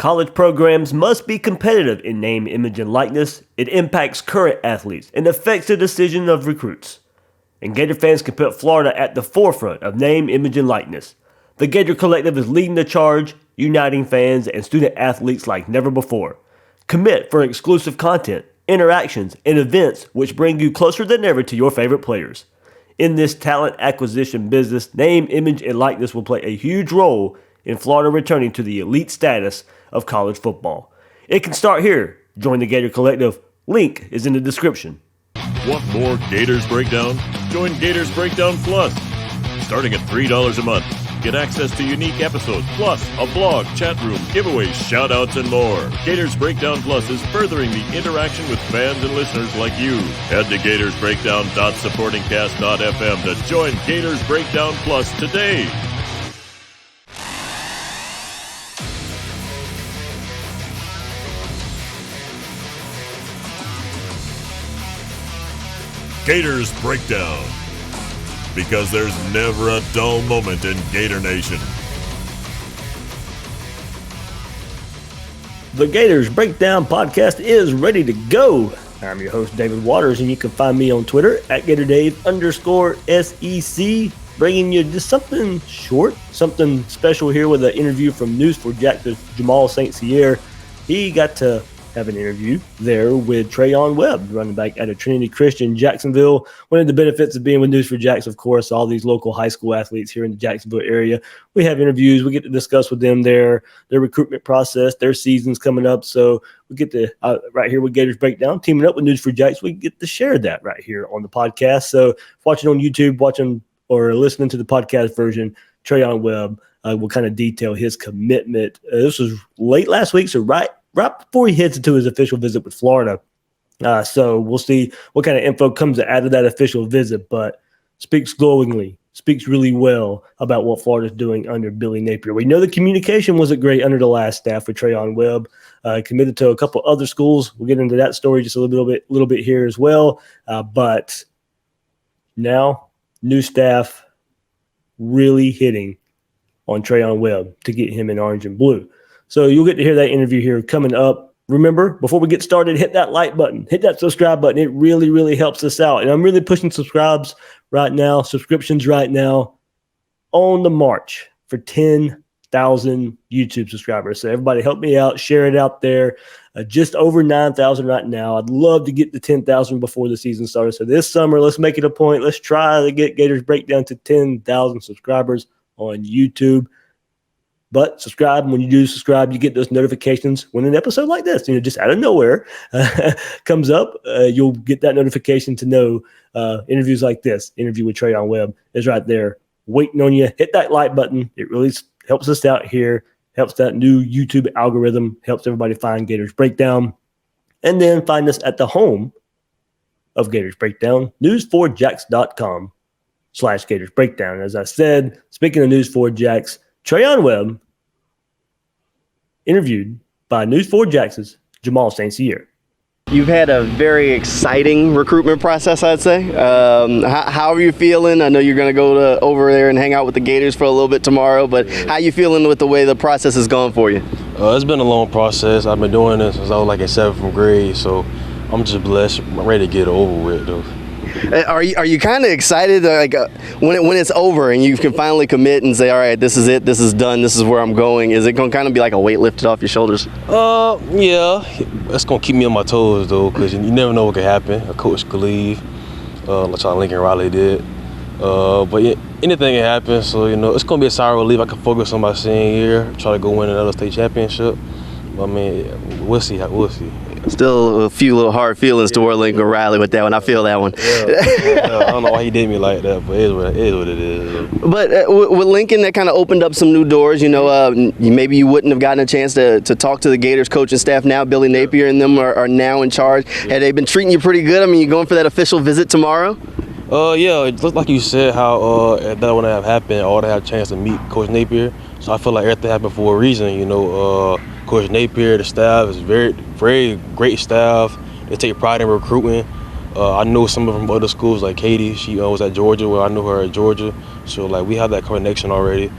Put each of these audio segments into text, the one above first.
College programs must be competitive in name, image, and likeness. It impacts current athletes and affects the decision of recruits. And Gator fans can put Florida at the forefront of name, image, and likeness. The Gator Collective is leading the charge, uniting fans and student athletes like never before. Commit for exclusive content, interactions, and events which bring you closer than ever to your favorite players. In this talent acquisition business, name, image, and likeness will play a huge role in Florida returning to the elite status of college football. It can start here. Join the Gator Collective. Link is in the description. Want more Gators Breakdown? Join Gators Breakdown Plus. Starting at $3 a month, get access to unique episodes, plus a blog, chat room, giveaways, shout-outs, and more. Gators Breakdown Plus is furthering the interaction with fans and listeners like you. Head to gatorsbreakdown.supportingcast.fm to join Gators Breakdown Plus today. Gators Breakdown, because there's never a dull moment in Gator Nation. The Gators Breakdown podcast is ready to go. I'm your host, David Waters, and you can find me on Twitter at GatorDave_SEC, bringing you just something short, something special here with an interview from News4Jax's Jamal St. Cyr. He got to have an interview there with Treyaun Webb, running back at a Trinity Christian Jacksonville. One of the benefits of being with News4Jax, of course, all these local high school athletes here in the Jacksonville area. We have interviews. We get to discuss with them their recruitment process, their seasons coming up. So we get to, right here with Gators Breakdown, teaming up with News4Jax, we get to share that right here on the podcast. So watching on YouTube, watching or listening to the podcast version, Treyaun Webb will kind of detail his commitment. This was late last week, so right before he heads into his official visit with Florida. So we'll see what kind of info comes out of that official visit, but speaks glowingly, speaks really well about what Florida's doing under Billy Napier. We know the communication wasn't great under the last staff with Treyaun Webb, committed to a couple other schools. We'll get into that story just a little bit here as well. But now new staff really hitting on Treyaun Webb to get him in orange and blue. So you'll get to hear that interview here coming up. Remember, before we get started, hit that like button, hit that subscribe button. It really, really helps us out. And I'm really pushing subscriptions right now on the march for 10,000 YouTube subscribers. So everybody help me out, share it out there. Just over 9,000 right now. I'd love to get to 10,000 before the season started. So this summer, let's make it a point. Let's try to get Gators Breakdown to 10,000 subscribers on YouTube. But subscribe. When you do subscribe, you get those notifications when an episode like this, just out of nowhere comes up. You'll get that notification to know interviews like this. Interview with Treyaun Webb is right there waiting on you. Hit that like button. It really helps us out here, helps that new YouTube algorithm, helps everybody find Gators Breakdown. And then find us at the home of Gators Breakdown, news4jax.com/Gators Breakdown. As I said, speaking of News4Jax, Treyaun Webb interviewed by News4Jax's Jamal St. Cyr. You've had a very exciting recruitment process, I'd say. How are you feeling? I know you're going to go over there and hang out with the Gators for a little bit tomorrow, but how are you feeling with the way the process has gone for you? It's been a long process. I've been doing this since I was like in 7th grade, so I'm just blessed. I'm ready to get it over with, though. Are you kind of excited when it's over and you can finally commit and say, all right, this is it, this is done, this is where I'm going? Is it going to kind of be like a weight lifted off your shoulders? Yeah, it's going to keep me on my toes, though, because you never know what could happen. A coach could leave, like Lincoln Riley did. But yeah, anything can happen, so it's going to be a sour relief. I can focus on my senior year, try to go win another state championship. But I mean, we'll see. Still a few little hard feelings toward Lincoln Riley with that one. I feel that one. Yeah, I don't know why he did me like that, but it is what it is. But with Lincoln, that kind of opened up some new doors. Maybe you wouldn't have gotten a chance to talk to the Gators coaching staff now. Billy Napier and them are now in charge. Have they been treating you pretty good? I mean, you going for that official visit tomorrow? Yeah, it looked like you said how that wouldn't have happened, or they had a chance to meet Coach Napier. So I feel like everything happened for a reason. Coach Napier, the staff is very, very great staff. They take pride in recruiting. I know some of them from other schools, like Katie. She was at Georgia, where I knew her at Georgia. So we have that connection already.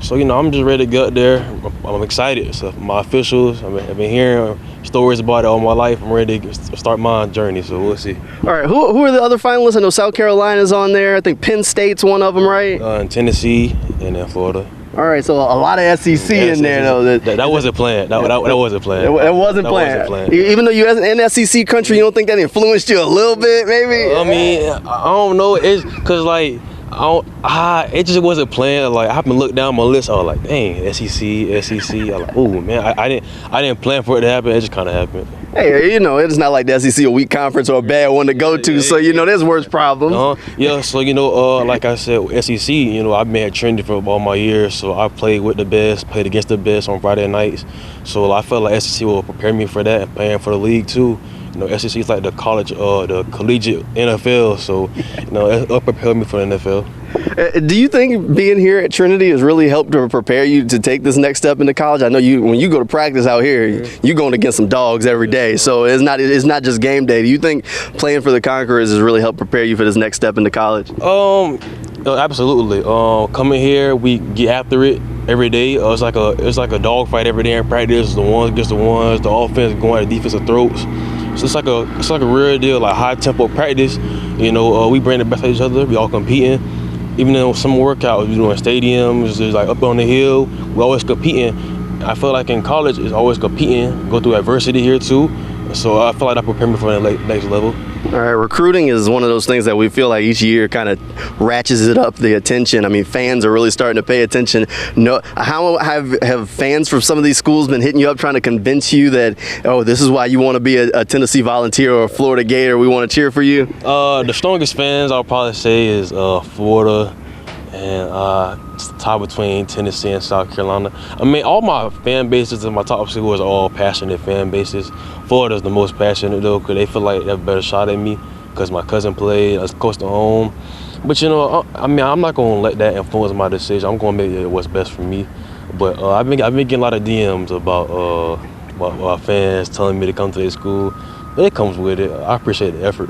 So, I'm just ready to get up there. I'm excited. So my officials, I've been hearing stories about it all my life. I'm ready to start my journey, so we'll see. All right, who are the other finalists? I know South Carolina's on there. I think Penn State's one of them, right? In Tennessee and in Florida. All right, so a lot of SEC in there, though. That wasn't planned. That wasn't planned. It wasn't planned. Even though you're an SEC country, you don't think that influenced you a little bit, maybe? I mean, I don't know. It's because, like, it just wasn't planned. Like, I happened to look down my list. I was like, dang, SEC. I was like, oh man, I didn't plan for it to happen. It just kind of happened. Hey, it's not like the SEC a weak conference or a bad one to go to. So there's worse problems. Yeah. So like I said, SEC. I've been at Trinity for all my years. So I played with the best, played against the best on Friday nights. So I felt like SEC will prepare me for that and playing for the league too. SEC is like the collegiate NFL, so it'll prepare me for the NFL. Do you think being here at Trinity has really helped to prepare you to take this next step into college? I know when you go to practice out here, you're going against some dogs every day, so it's not just game day. Do you think playing for the Conquerors has really helped prepare you for this next step into college? Absolutely. Coming here, we get after it every day. It's like a dog fight every day in practice. The ones against the ones, the offense going at the defensive throats. So it's like a real deal, like high tempo practice. We bring the best of each other. We all competing. Even in some workouts, we doing stadiums, just like up on the hill. We always competing. I feel like in college, it's always competing. Go through adversity here too. So I feel like that prepared me for the next level. All right, recruiting is one of those things that we feel like each year kind of ratchets it up the attention. I mean, fans are really starting to pay attention. How have fans from some of these schools been hitting you up trying to convince you that, this is why you want to be a Tennessee Volunteer or a Florida Gator? We want to cheer for you? The strongest fans I'll probably say is Florida, and it's the tie between Tennessee and South Carolina. I mean, all my fan bases in my top schools are all passionate fan bases. Florida's the most passionate though, because they feel like they have a better shot at me because my cousin played, I was close to home. But I'm not gonna let that influence my decision. I'm gonna make what's best for me. But I've been getting a lot of DMs about fans telling me to come to their school. But it comes with it. I appreciate the effort.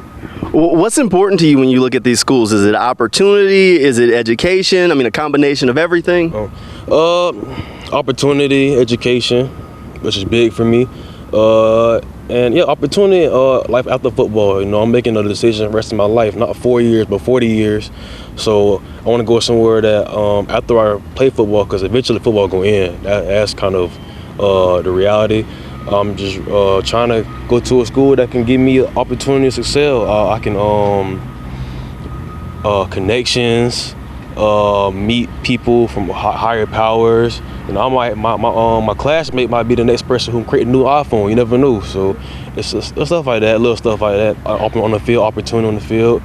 What's important to you when you look at these schools? Is it opportunity? Is it education? I mean, a combination of everything? Opportunity, education, which is big for me. And yeah, opportunity, life after football. I'm making a decision the rest of my life, not 4 years, but 40 years. So I want to go somewhere that after I play football, because eventually football going to end. That's kind of the reality. I'm just trying to go to a school that can give me an opportunity to excel. I can connections, meet people from higher powers. My classmate might be the next person who create a new iPhone. You never know. So it's stuff like that, little stuff like that. On the field, opportunity on the field.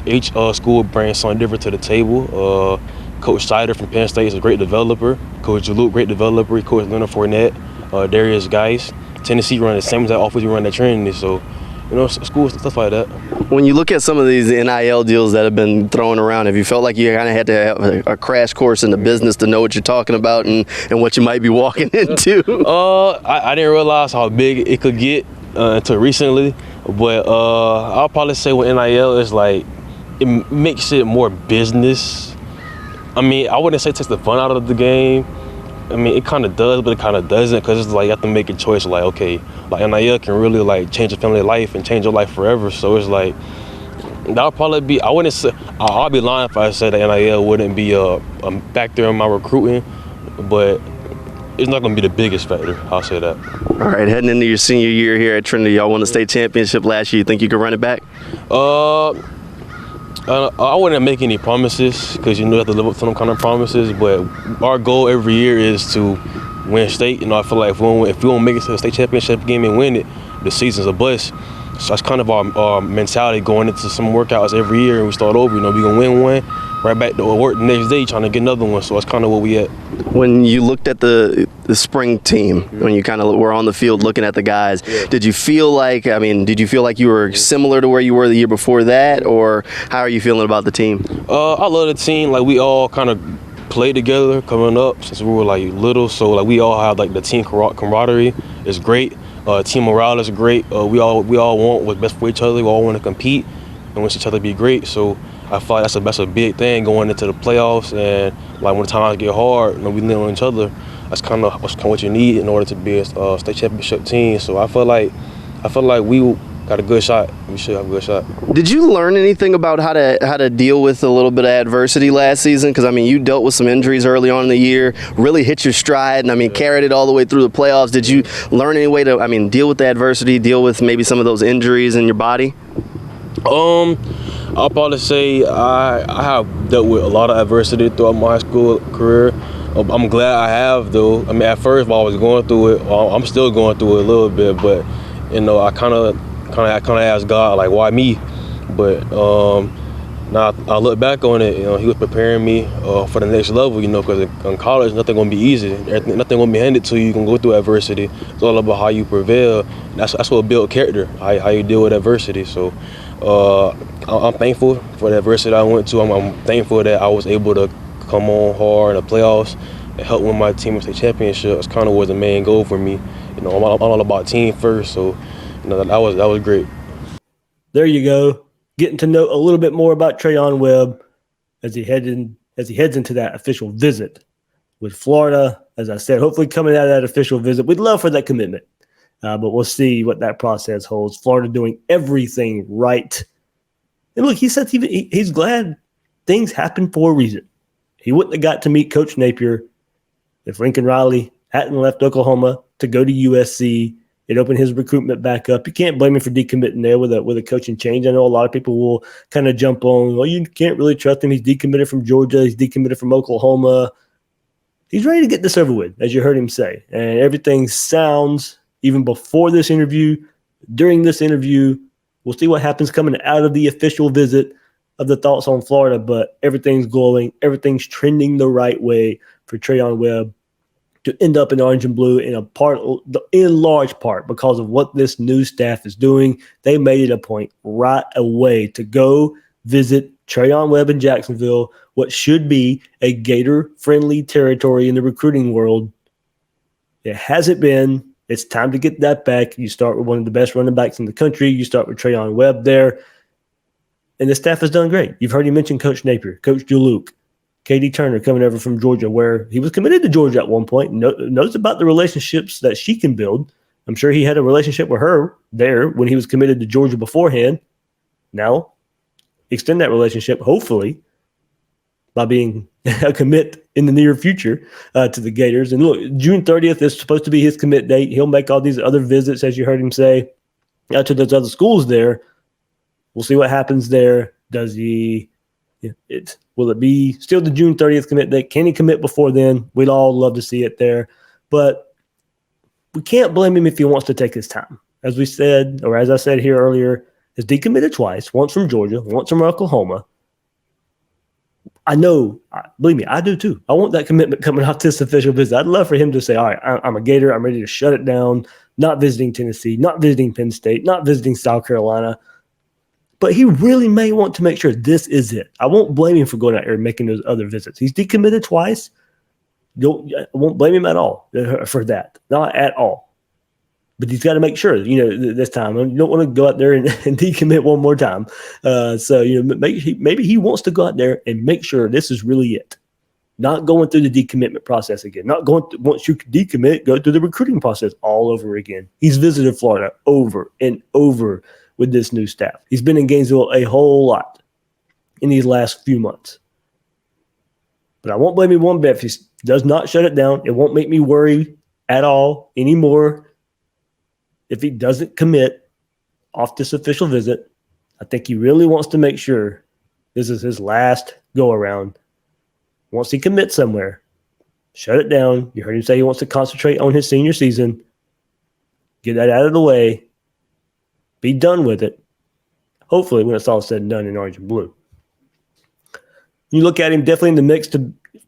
Each school brings something different to the table. Coach Sider from Penn State is a great developer. Coach Luke, great developer. Coach Leonard Fournette. Darius Geis. Tennessee run the same exact offense you run at Trinity, so schools, stuff like that. When you look at some of these NIL deals that have been thrown around, have you felt like you kind of had to have a crash course in the business to know what you're talking about and what you might be walking into? I didn't realize how big it could get until recently, but I'll probably say with NIL is like it makes it more business. I mean, I wouldn't say it takes the fun out of the game. I mean, it kind of does, but it kind of doesn't, because it's like you have to make a choice. Like, okay, like NIL can really like change your family life and change your life forever. So it's like that'll probably be. I wouldn't say. I'll be lying if I said that NIL wouldn't be a factor in my recruiting, but it's not going to be the biggest factor. I'll say that. All right, heading into your senior year here at Trinity, y'all won the state championship last year. You think you could run it back? I wouldn't make any promises because you have to live up to them kind of promises. But our goal every year is to win state. I feel like if we don't make it to the state championship game and win it, the season's a bust. So that's kind of our mentality going into some workouts every year, and we start over. We're gonna win one, right back to work the next day trying to get another one. So that's kind of where we at. When you looked at the spring team, when you kind of were on the field looking at the guys, did you feel like you were similar to where you were the year before that, or how are you feeling about the team? I love the team. Like, we all kind of played together coming up since we were like little. So like we all have like the team camaraderie is great. Team morale is great. We all want what's best for each other. We all want to compete. and want each other to be great. So I feel like that's a big thing going into the playoffs, and like when the times get hard, we lean on each other. That's kind of what you need in order to be a state championship team. So I feel like we got a good shot. We should have a good shot. Did you learn anything about how to deal with a little bit of adversity last season? Because, I mean, you dealt with some injuries early on in the year, really hit your stride, and, I mean, carried it all the way through the playoffs. Did you learn any way to, I mean, deal with the adversity, deal with maybe some of those injuries in your body? I'll probably say I have dealt with a lot of adversity throughout my high school career. I'm glad I have, though. I mean, at first while I was going through it, I'm still going through it a little bit, but, I kind of asked God, like, why me? But now I look back on it, He was preparing me for the next level, because in college, nothing gonna be easy. Nothing gonna be handed to you. You can go through adversity. It's all about how you prevail. That's what builds character, how you deal with adversity. So I'm thankful for the adversity I went to. I'm thankful that I was able to come on hard in the playoffs and help win my team with the championship. It's kind of was the main goal for me. I'm all about team first. So that was great. There you go. Getting to know a little bit more about Treyaun Webb as he heads into that official visit with Florida. As I said, hopefully coming out of that official visit, we'd love for that commitment, but we'll see what that process holds. Florida doing everything right, and look, he says he's glad things happen for a reason. He wouldn't have got to meet Coach Napier if Lincoln Riley hadn't left Oklahoma to go to USC. It opened his recruitment back up. You can't blame him for decommitting there with a coaching change. I know a lot of people will kind of jump on, well, you can't really trust him. He's decommitted from Georgia. He's decommitted from Oklahoma. He's ready to get this over with, as you heard him say. And everything sounds, even before this interview, during this interview, we'll see what happens coming out of the official visit of the thoughts on Florida, but everything's glowing. Everything's trending the right way for Treyaun Webb to end up in orange and blue in large part because of what this new staff is doing. They made it a point right away to go visit Treyaun Webb in Jacksonville, what should be a Gator-friendly territory in the recruiting world. It hasn't been. It's time to get that back. You start with one of the best running backs in the country. You start with Treyaun Webb there. And the staff has done great. You've heard him mention Coach Napier, Coach Duluc, Katie Turner coming over from Georgia, where he was committed to Georgia at one point. Knows about the relationships that she can build. I'm sure he had a relationship with her there when he was committed to Georgia beforehand. Now, extend that relationship, hopefully, by being a commit in the near future to the Gators. And look, June 30th is supposed to be his commit date. He'll make all these other visits, as you heard him say, to those other schools there. We'll see what happens there. Does he will it be still the June 30th commit date? Can he commit before then? We'd all love to see it there. But we can't blame him if he wants to take his time. As we said, or as I said here earlier, he's decommitted twice, once from Georgia, once from Oklahoma. I know, believe me, I do too. I want that commitment coming out this official visit. I'd love for him to say, all right, I'm a Gator. I'm ready to shut it down. Not visiting Tennessee, not visiting Penn State, not visiting South Carolina. But he really may want to make sure this is it. I won't blame him for going out there and making those other visits. He's decommitted twice. I won't blame him at all for that. Not at all. But he's got to make sure, this time. You don't want to go out there and decommit one more time. Maybe he wants to go out there and make sure this is really it. Not going through the decommitment process again. Not going once you decommit, go through the recruiting process all over again. He's visited Florida over and over with this new staff. He's been in Gainesville a whole lot in these last few months. But I won't blame him one bit if he does not shut it down. It won't make me worry at all anymore if he doesn't commit off this official visit. I think he really wants to make sure this is his last go-around. Once he commits somewhere, shut it down. You heard him say he wants to concentrate on his senior season. Get that out of the way. Be done with it. Hopefully, when it's all said and done in orange and blue. You look at him definitely in the mix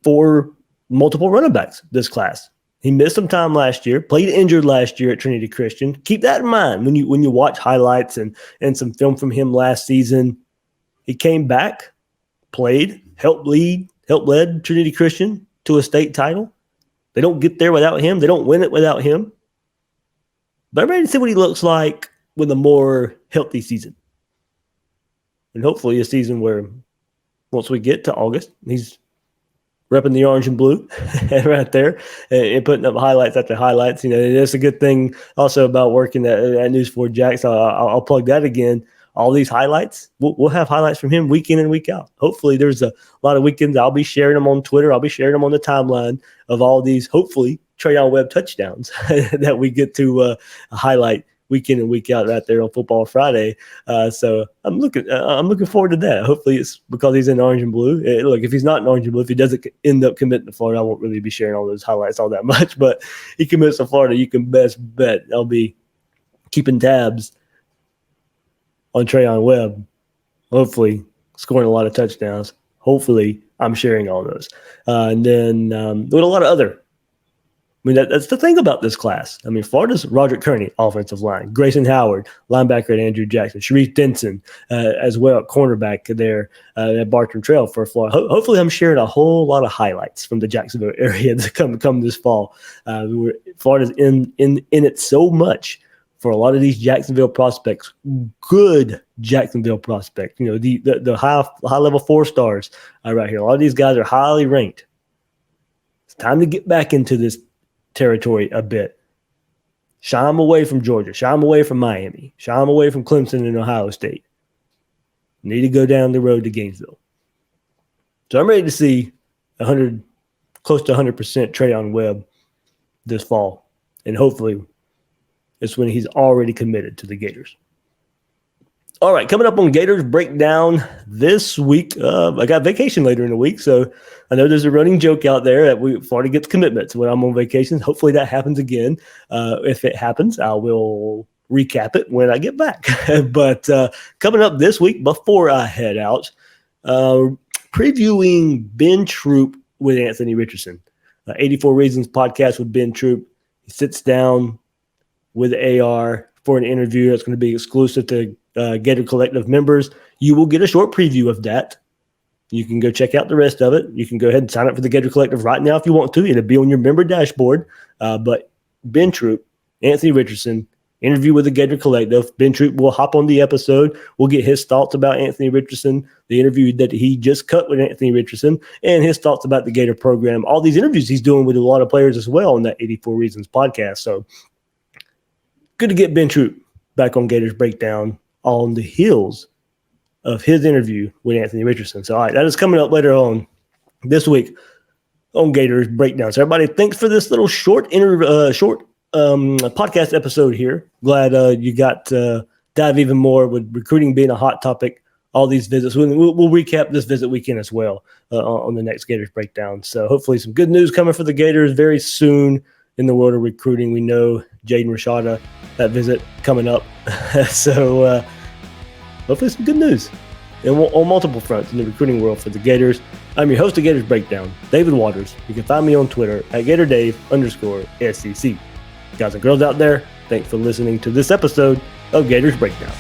for multiple running backs this class. He missed some time last year, played injured last year at Trinity Christian. Keep that in mind when you watch highlights and some film from him last season. He came back, played, helped led Trinity Christian to a state title. They don't get there without him. They don't win it without him. But I'm ready to see what he looks like with a more healthy season. and hopefully a season where once we get to August, he's repping the orange and blue right there and putting up highlights after highlights. That's a good thing also about working at News 4 Jack. So I'll plug that again. All these highlights, we'll have highlights from him week in and week out. Hopefully there's a lot of weekends. I'll be sharing them on Twitter. I'll be sharing them on the timeline of all these, hopefully, Treyaun Webb touchdowns that we get to highlight week in and week out right there on Football Friday. So I'm looking forward to that. Hopefully it's because he's in orange and blue. Look, if he's not in orange and blue, if he doesn't end up committing to Florida, I won't really be sharing all those highlights all that much. But he commits to Florida, you can best bet I'll be keeping tabs on Treyon Webb, hopefully scoring a lot of touchdowns. Hopefully I'm sharing all those. And then with a lot of other. That's the thing about this class. Florida's Roderick Kearney, offensive line. Grayson Howard, linebacker at Andrew Jackson. Sharif Denson, as well, cornerback there at Bartram Trail for Florida. Hopefully I'm sharing a whole lot of highlights from the Jacksonville area to come this fall. Florida's in it so much for a lot of these Jacksonville prospects, good Jacksonville prospects. The high level 4 stars right here. A lot of these guys are highly ranked. It's time to get back into this territory a bit. Shy them away from Georgia. Shy them away from Miami. Shy them away from Clemson and Ohio State. Need to go down the road to Gainesville. So I'm ready to see close to 100% Treyaun Webb this fall. And hopefully it's when he's already committed to the Gators. All right, coming up on Gators Breakdown this week. I got vacation later in the week, so I know there's a running joke out there that Florida gets commitments when I'm on vacation. Hopefully that happens again. If it happens, I will recap it when I get back. But coming up this week, before I head out, previewing Ben Troop with Anthony Richardson. 84 Reasons podcast with Ben Troop. He sits down with AR for an interview that's going to be exclusive to Gator Collective members. You will get a short preview of that. You can go check out the rest of it. You can go ahead and sign up for the Gator Collective right now if you want to. It'll be on your member dashboard. But Ben Troop, Anthony Richardson, interview with the Gator Collective. Ben Troop will hop on the episode. We'll get his thoughts about Anthony Richardson, the interview that he just cut with Anthony Richardson, and his thoughts about the Gator program. All these interviews he's doing with a lot of players as well on that 84 Reasons podcast. So good to get Ben Troop back on Gators Breakdown on the heels of his interview with Anthony Richardson. So, all right, that is coming up later on this week on Gators Breakdown. So, everybody, thanks for this little short podcast episode here. Glad you got to dive even more with recruiting being a hot topic. All these visits. We'll recap this visit weekend as well on the next Gators Breakdown. So, hopefully, some good news coming for the Gators very soon in the world of recruiting. We know Jaden Rashada, that visit coming up. So hopefully some good news on multiple fronts in the recruiting world for the Gators. I'm your host of Gators Breakdown, David Waters. You can find me on Twitter at GatorDave_SEC. Guys and girls out there, thanks for listening to this episode of Gators Breakdown.